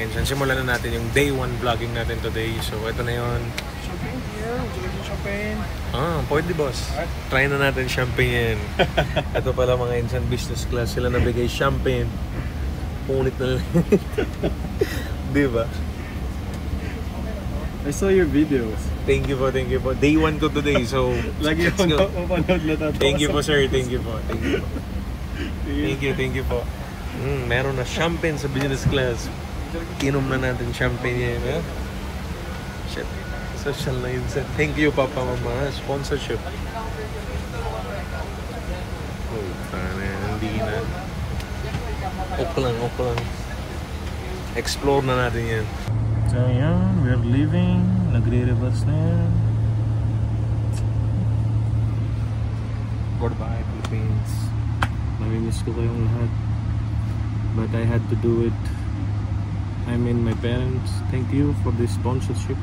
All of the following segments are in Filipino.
insan. Simulan na natin yung day 1 vlogging natin today. So ito na yun. Champagne here. Would you like some champagne? Pwede boss. Try na natin champagne yan. Ito pala mga insan, business class. Sila nabigay champagne. Punit na lang. Diba? I saw your videos. Thank you po, thank you po. Day 1 ko today, so Lagi let's go. Thank you po sir, thank you po. Thank you po. Meron na champagne sa business class. Inom na natin champagne yan, ha? Shit. Social na yun, sir. Thank you, Papa, Mama. Sponsorship. Oh, tana, hindi na. Ok lang. Explore na natin yan. So, yan. We're leaving. Nagre-reverse na yan. Goodbye, Philippines. Mamimiss ko kayong lahat. But I had to do it. I mean, my parents, thank you for this sponsorship.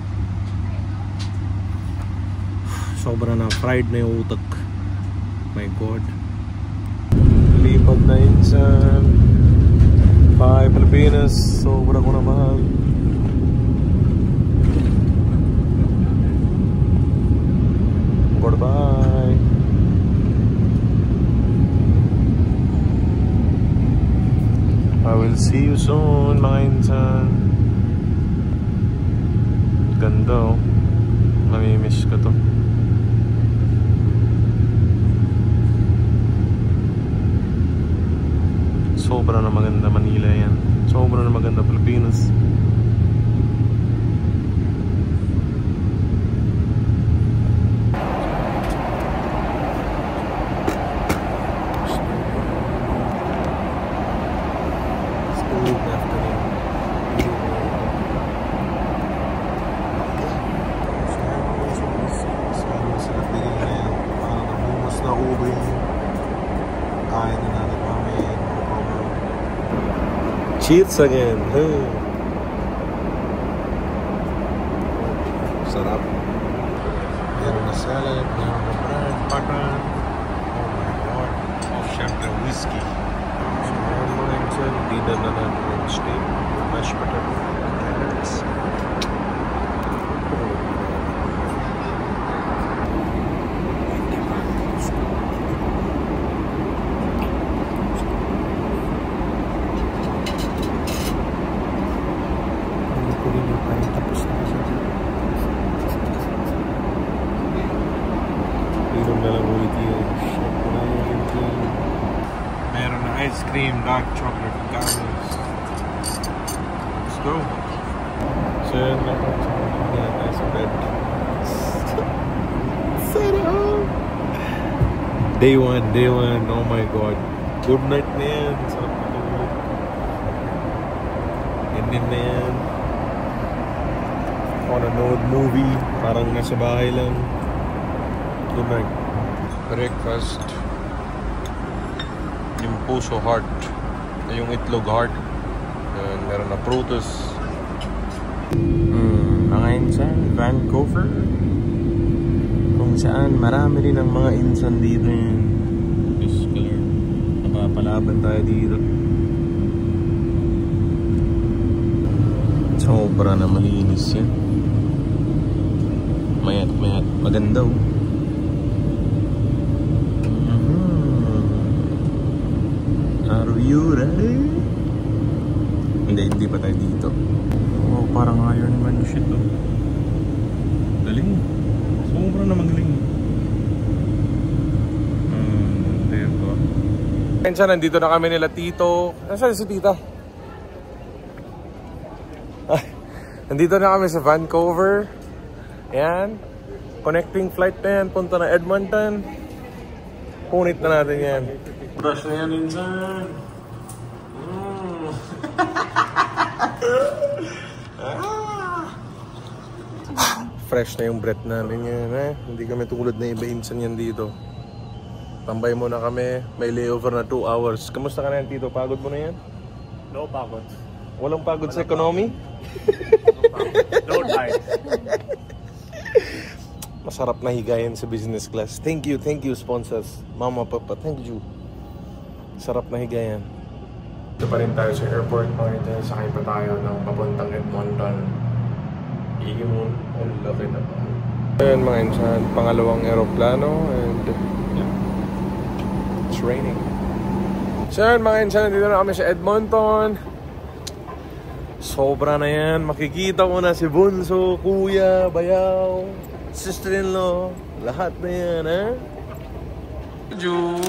Sobra na, fried na yung utak. My God. Lipad na insan. Bye, Pilipinas. Sobra ko na mahal. Goodbye. I will see you soon, mga insan. Ganda, oh. Mamimiss ko to. Sobra na maganda Manila yan. Sobra na maganda Pilipinas. Cheers again. Sarap. Meron na salad, meron na bread, butter. Oh my God. Oh, syempre whiskey. So, meron mo rin dyan. Dinner na natin yung steak, mashed potato, carrots. Meron na ice cream, dark chocolate, caramels. Let's go. So yun lang. Yan tayo sa bed. Sarap! Day 1. Oh my God. Good night na yan. Sarap na tulog. Ending na yan. Ako nanood movie. Parang nasa bahay lang. Good night. Breakfast. Yung puso heart. Yung itlog heart. Meron na prutas. Mga insan, Vancouver. Kung saan marami rin ang mga insan dito yun. Fiscaler. Napapalaban tayo dito. Sobra na malinis yan. Mayat. Maganda, oh. Are you ready? Hindi pa tayo dito. Oh, parang Iron Man shit, oh. Galing. Sobra na magaling. There ko. Pensa, nandito na kami nila Tito. Nasaan si Tita? Nandito na kami sa Vancouver. Ayan. Connecting flight na yan. Punta na Edmonton. Punit na natin yan. Brush na yan, insan. Fresh na yung breath namin yan, eh. Hindi kami tulad na iba insan yan dito. Tambay muna kami. May layover na 2 hours. Kamusta ka na yan, Tito? Pagod mo na yan? No pagod. Walang pagod sa economy? No time. Masarap na higayan sa business class. Thank you sponsors. Mama, Papa, thank you. Sarap na higayan. Ito pa rin tayo sa airport, mga insan. Sakay pa tayo ng papuntang Edmonton. Iimun. Ang laki na pa. Ayan mga insan, pangalawang aeroplano and it's raining. So yun mga insan, dito na kami sa Edmonton. Sobra na yan. Makikita mo na si Bunso, Kuya, Bayaw, sister-in-law. Lahat na yan, ha? Ju!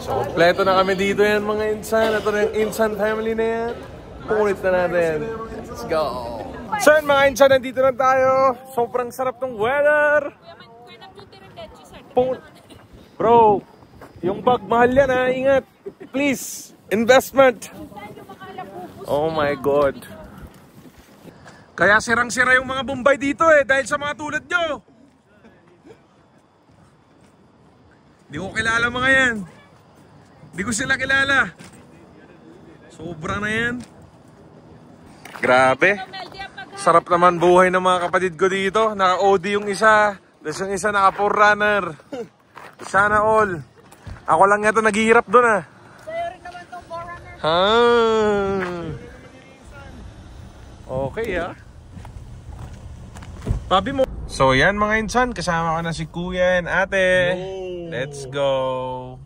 So, kompleto na kami dito yan mga insan. Ito na yung insan family na yan. Punit na natin. Let's go! So yun mga insan, nandito na tayo. Sobrang sarap ng weather. Bro, yung bag mahal yan ha. Ingat. Please. Investment. Oh my God. Kaya sirang-sira yung mga Bombay dito eh. Dahil sa mga tulad nyo. Di ko kilala mga yan. Di ko sila kilala. Sobra na yan. Grabe. Sarap naman buhay ng mga kapatid ko dito. Naka-OD yung isa. Tapos yung isa naka-4runner. Sana all. Ako lang ito naghihirap doon ah. Sa'yo rin naman tong 4runner. Ha. Okay ah. Pabi mo. So yan mga insan, kasama ko na si Kuya and Ate. Let's go.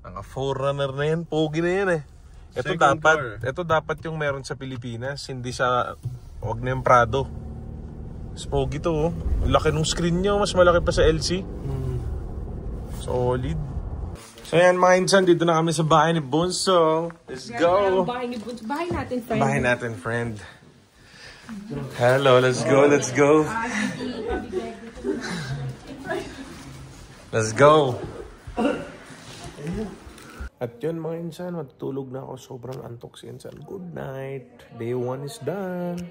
Naka 4runner na yan, pogi na yan eh. Ito dapat yung meron sa Pilipinas, hindi sa, wag na yung Prado. Mas pogi to oh. Laki ng screen nyo, mas malaki pa sa LC. Solid. So yan mga insan, dito na kami sa bahay ni Bunso. Let's go. Bahay natin, friend. Bahay natin, friend. Hello, let's go, let's go. Let's go. At yun mga insan, matutulog na ako. Sobrang antok si insan. Good night. Day 1 is done.